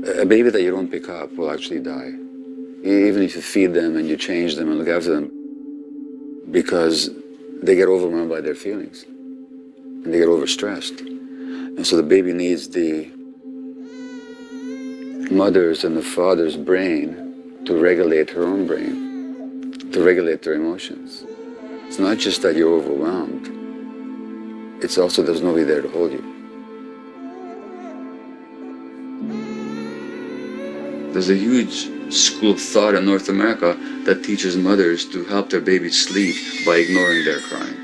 A baby that you don't pick up will actually die, even if you feed them and you change them and look after them, because they get overwhelmed by their feelings and they get overstressed. And so the baby needs the mother's and the father's brain to regulate her own brain, to regulate their emotions. It's not just that you're overwhelmed, it's also there's nobody there to hold you. There's a huge school of thought in North America that teaches mothers to help their babies sleep by ignoring their crying.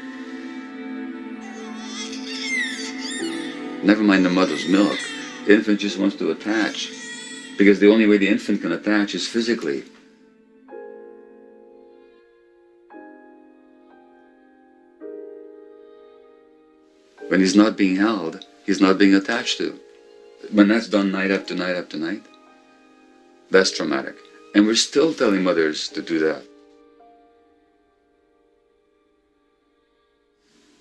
Never mind the mother's milk, the infant just wants to attach, because the only way the infant can attach is physically. When he's not being held, he's not being attached to. When that's done night after night after night, that's traumatic. And we're still telling mothers to do that.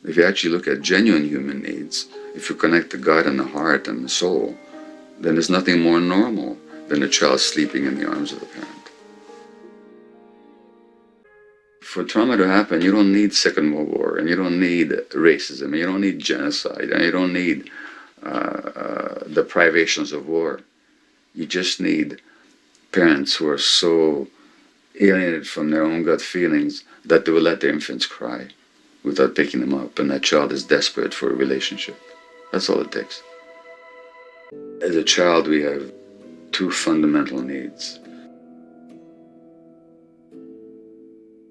If you actually look at genuine human needs, if you connect to God and the heart and the soul, then there's nothing more normal than a child sleeping in the arms of the parent. For trauma to happen, you don't need Second World War, and you don't need racism, and you don't need genocide, and you don't need the privations of war. You just need parents who are so alienated from their own gut feelings that they will let their infants cry without picking them up, and that child is desperate for a relationship. That's all it takes. As a child, we have two fundamental needs.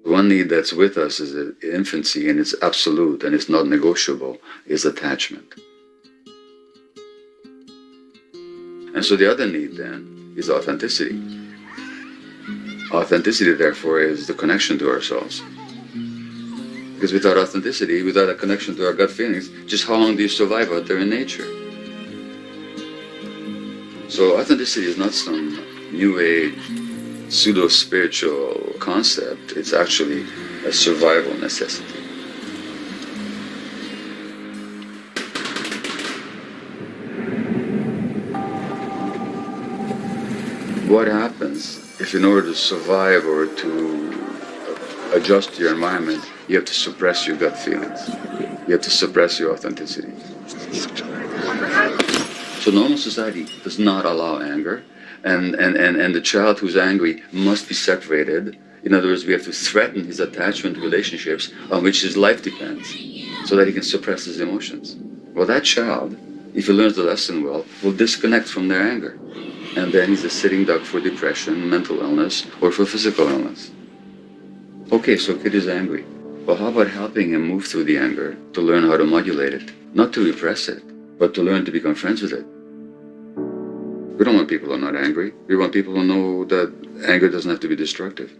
One need that's with us is infancy, and it's absolute and it's not negotiable, is attachment. And so the other need then is authenticity. Authenticity, therefore, is the connection to ourselves. Because without authenticity, without a connection to our gut feelings, just how long do you survive out there in nature? So authenticity is not some new age, pseudo-spiritual concept. It's actually a survival necessity. What happens if in order to survive or to adjust to your environment, you have to suppress your gut feelings? You have to suppress your authenticity. So normal society does not allow anger, and the child who's angry must be separated. In other words, we have to threaten his attachment relationships on which his life depends, so that he can suppress his emotions. Well, that child, if he learns the lesson well, will disconnect from their anger. And then he's a sitting duck for depression, mental illness, or for physical illness. Okay, so kid is angry. Well, how about helping him move through the anger to learn how to modulate it? Not to repress it, but to learn to become friends with it. We don't want people who are not angry. We want people who know that anger doesn't have to be destructive.